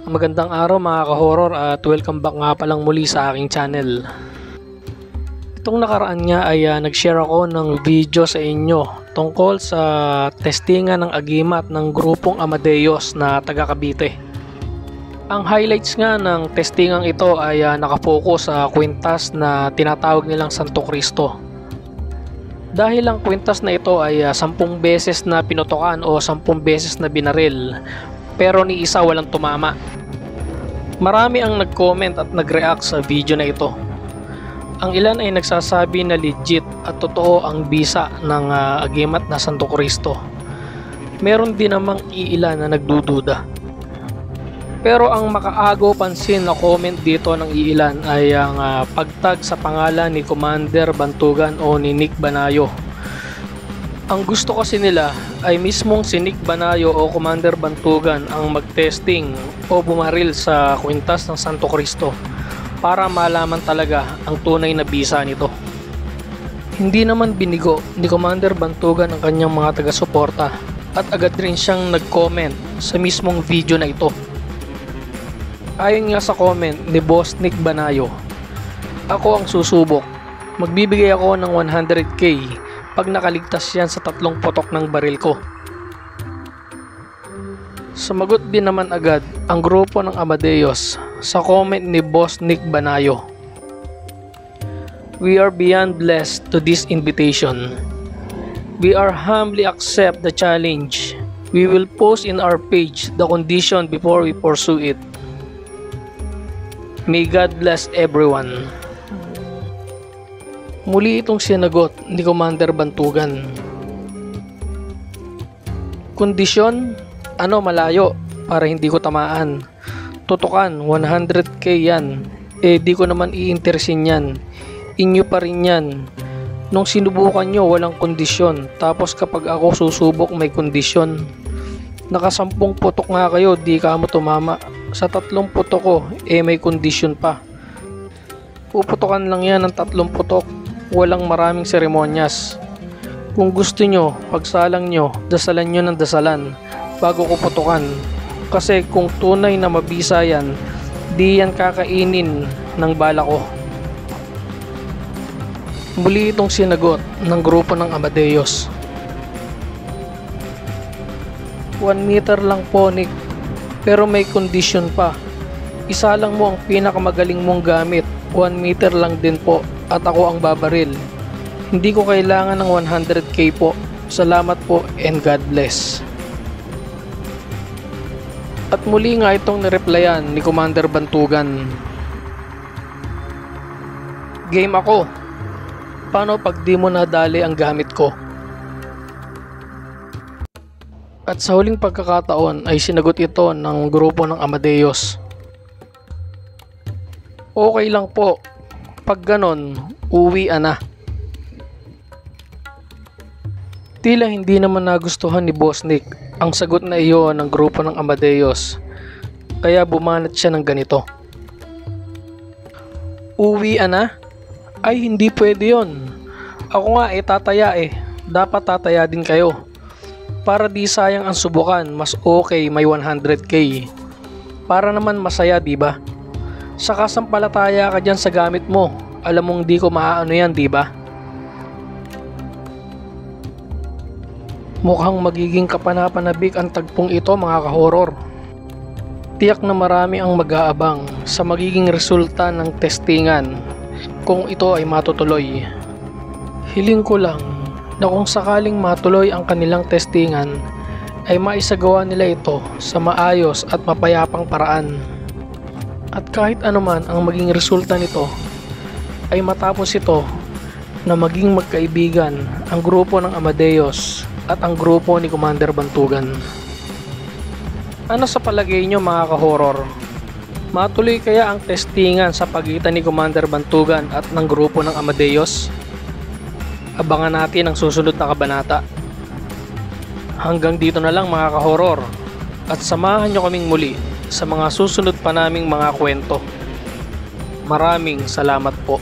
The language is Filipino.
Magandang araw mga ka-horror at welcome back nga palang muli sa aking channel. Itong nakaraan nga ay nag-share ako ng video sa inyo tungkol sa testingan ng agimat ng grupong Amadeus na taga Cavite. Ang highlights nga ng testingang ito ay nakapokus sa kwintas na tinatawag nilang Santo Cristo. Dahil ang kwintas na ito ay 10 beses na pinutukan o 10 beses na binaril, pero ni isa walang tumama. Marami ang nag-comment at nag-react sa video na ito. Ang ilan ay nagsasabi na legit at totoo ang bisa ng agimat na Santo Cristo. Meron din namang iilan na nagdududa. Pero ang makaagaw pansin na comment dito ng iilan ay ang pagtag sa pangalan ni Commander Bantugan o ni Nick Banayo. Ang gusto kasi nila ay mismong si Nick Banayo o Commander Bantugan ang mag-testing o bumaril sa kwintas ng Santo Cristo para malaman talaga ang tunay na bisa nito. Hindi naman binigo ni Commander Bantugan ang kanyang mga taga-suporta at agad rin siyang nag-comment sa mismong video na ito. Ayon nga sa comment ni Boss Nick Banayo, "Ako ang susubok. Magbibigay ako ng 100k pag nakaligtas yan sa 3 putok ng baril ko." Sumagot din naman agad ang grupo ng Amadeus sa comment ni Boss Nick Banayo, "We are beyond blessed to this invitation. We are humbly accept the challenge. We will post in our page the condition before we pursue it. May God bless everyone." Muli itong sinagot ni Commander Bantugan. "Kondisyon? Ano, malayo para hindi ko tamaan. Tutukan, 100k yan. Di ko naman iinteresin yan. Inyo pa rin yan. Nung sinubukan nyo, walang kondisyon. Tapos kapag ako susubok, may kondisyon. Naka-10 putok nga kayo, di ka mo tumama. Sa 3 putok ko, may kondisyon pa. Puputokan lang yan ng 3 putok. Walang maraming seremonyas. Kung gusto nyo, pagsalang nyo, dasalan nyo ng dasalan bago ko putukan. Kasi kung tunay na mabisa yan, di yan kakainin ng bala ko." Muli itong sinagot ng grupo ng Amadeus. 1 meter lang po, Nick. Pero may kondisyon pa. Isa lang mo ang pinakamagaling mong gamit. 1 meter lang din po at ako ang babaril. Hindi ko kailangan ng 100k po. Salamat po and God bless. At muli nga itong nireplyan ni Commander Bantugan. "Game ako. Paano pag di mo nadali ang gamit ko?" At sa huling pagkakataon ay sinagot ito ng grupo ng Amadeus. "Okay lang po. Pag ganon, uwian na." Tila hindi naman nagustuhan ni Boss Nick ang sagot na iyon ng grupo ng Amadeus, kaya bumanat siya ng ganito. "Uwian na? Ay, hindi pwede yon. Ako nga tataya Dapat tataya din kayo. Para di sayang ang subukan, mas okay may 100k. Para naman masaya, di ba? Saka sampalataya ka dyan sa gamit mo. Alam mong di ko maaano yan, di ba?" Mukhang magiging kapanapanabik ang tagpong ito mga ka-horror. Tiyak na marami ang mag-aabang sa magiging resulta ng testingan kung ito ay matutuloy. Hiling ko lang na kung sakaling matuloy ang kanilang testingan ay maisagawa nila ito sa maayos at mapayapang paraan. At kahit anuman ang maging resulta nito ay matapos ito na maging magkaibigan ang grupo ng Amadeus at ang grupo ni Commander Bantugan. Ano sa palagay nyo mga ka-horror? Matuloy kaya ang testingan sa pagitan ni Commander Bantugan at ng grupo ng Amadeus? Abangan natin ang susunod na kabanata. Hanggang dito na lang mga ka-horror, at samahan nyo kaming muli sa mga susunod pa naming mga kwento. Maraming salamat po.